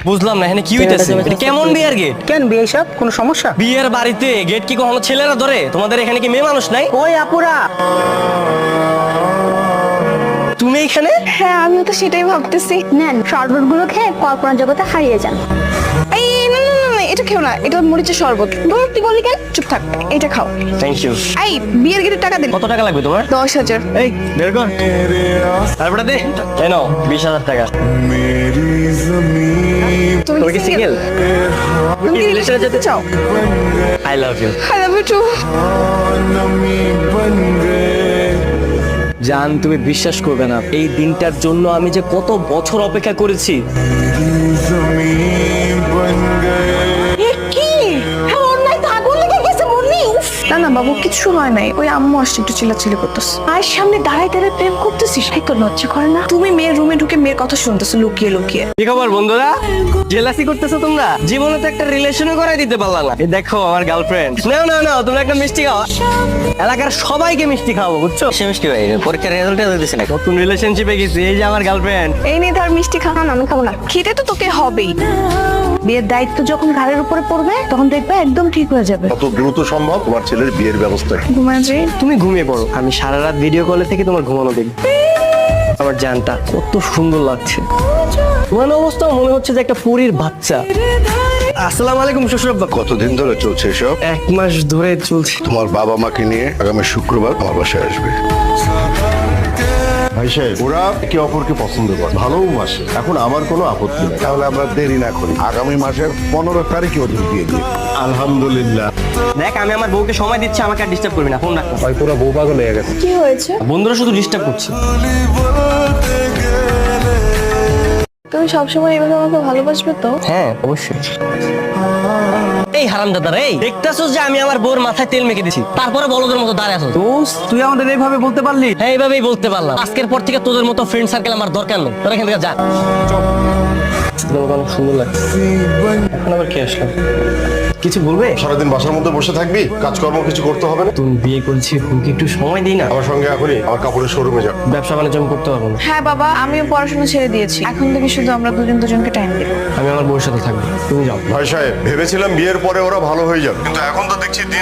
বুঝলাম না এখানে কি হইতেছে, এটা কেমন বিয়ের গেট? কেন বিয়ে সব কোনো সমস্যা? বিয়ের বাড়িতে গেট কি কখনো ছেলেরা ধরে? তোমাদের এখানে কি মেয়ে মানুষ নাই? ওই আপুরা, তুমি এখানে? হ্যাঁ আমিও তো সেটাই ভাবতেছি। নেন শরবতগুলো খেয়ে কল্পনা জগতে হারিয়ে যান। এই না না না, না এটা খেও না, এটা মরিচের শরবত। ধর তুই বলি কেন, চুপ থাক, এটা খাও। Thank you. এই বিয়ের গেটের টাকা দিন। কত টাকা লাগবে তোমার? 10,000। এই বের কর, তারপরে দে। এই নাও 20,000 টাকা। তুমি তুমি কি সিঙ্গেল? তুমি কি রিলেশনে যেতে চাও? I love you. I love you too. জান, তুমি বিশ্বাস করবে না, এই দিনটার জন্য আমি যে কত বছর অপেক্ষা করেছি। কি হ্যাঁ ওর নাই তো আগুন লেগে গেছে বলনি। না না বাবু কিছু হয় নাই, ওই আম্মু আসছে একটু চিল্লাচিল্লি করতেছে। মায়ের সামনে দাঁড়ায় দাঁড়ায় প্রেম করতেছিস, এই তো লজ্জা করে না? তুমি মেয়ের রুমে ঢুকে মেয়ের কথা শুনতেছো লুকিয়ে লুকিয়ে। কি খবর বন্ধুরা, জেলাসি করতেছো তোমরা? জীবনে তো একটা রিলেশনও করাই দিতে পারলা না। এই দেখো আমার গার্লফ্রেন্ড। নাও নাও নাও, তোমরা একটা মিষ্টি খাও। এলাকার সবাইকে মিষ্টি খাওয়াবো, বুঝছো? সে মিষ্টি ভাই পরীক্ষার রেজাল্ট দিতেছে না, নতুন রিলেশনশিপে গেছি। এই যে আমার গার্লফ্রেন্ড। এই নে ধর মিষ্টি খা। না আমি খাবো না, খেতে তো তোকে হবেই। বিয়ের দায়িত্ব যখন ঘাড়ের উপরে পড়বে তখন দেখবে একদম ঠিক হয়ে যাবে। কত দ্রুত সম্ভব তোমার ছেলের বিয়ের ব্যবস্থা। ঘুমায় যে তুমি ঘুমিয়ে পড়ো, আমি সারা রাত ভিডিও কলে থেকে তোমার ঘুমানো দেখি। আমার জানটা কত সুন্দর লাগছে। তোমার অবস্থা মনে হচ্ছে যে একটা পরীর বাচ্চা। আসসালামু আলাইকুম শ্বশুর আব্বা। কতদিন ধরে চলছে এসব? 1 মাস ধরে চলছে। তোমার বাবা মাকে নিয়ে আগামী শুক্রবার আমার বাসায় আসবে। ভাই সাহেব, ওরা একে অপরকে পছন্দ করে, ভালোও বাসে। এখন আমার কোনো আপত্তি নেই, তাহলে আমরা দেরি না করি, আগামী মাসের 15 তারিখে ওদের দিয়ে দিই। আলহামদুলিল্লাহ। দেখ, আমি আমার বউকে সময় দিচ্ছি, আমাকে আর ডিস্টার্ব করবি না, ফোন রাখ। ভাই পুরো বউ পাগল হয়ে গেছে। কি হয়েছে? বন্ধুরা শুধু ডিস্টার্ব করছে। তুমি সবসময় এভাবে আমাকে ভালোবাসবে তো? হ্যাঁ অবশ্যই। এই হারামজাদা, এই দেখতাছস যে আমি আমার বউর মাথায় তেল মেখে দিছি, তারপরে বলদের মতো দাঁড়ায় আছো। দোস্ত, তুই আমাদের এইভাবে বলতে পারলি? হ্যাঁ এইভাবেই বলতে পারলাম। আজকের পর থেকে তোদের মতো ফ্রেন্ড সার্কেল আমার দরকার নেই। তোরা এখান থেকে যা। তোমাকে অনেক সুন্দর লাগছে। এখন আবার কে আসলো? কিছু বলবে? সারাদিন বাসার মধ্যে বসে থাকবি, কাজকর্ম কিছু করতে হবে না? তুমি বিয়ে করছি, বউকে একটু সময় দিই না? আমার সঙ্গে এখনই আমার কাপড়ের শোরুমে যাও। ব্যবসা বাণিজ্য আমি করতে পারবো না। হ্যাঁ বাবা, আমিও পড়াশোনা ছেড়ে দিয়েছি, এখন থেকে শুধু আমরা দুজন দুজনকে টাইম দেবো। আমি আমার বউয়ের সাথে থাকবো, তুমি যাও। ভাই সাহেব, ভেবেছিলাম বিয়ের পরে ওরা ভালো হয়ে যাবে, কিন্তু এখন তো দেখছি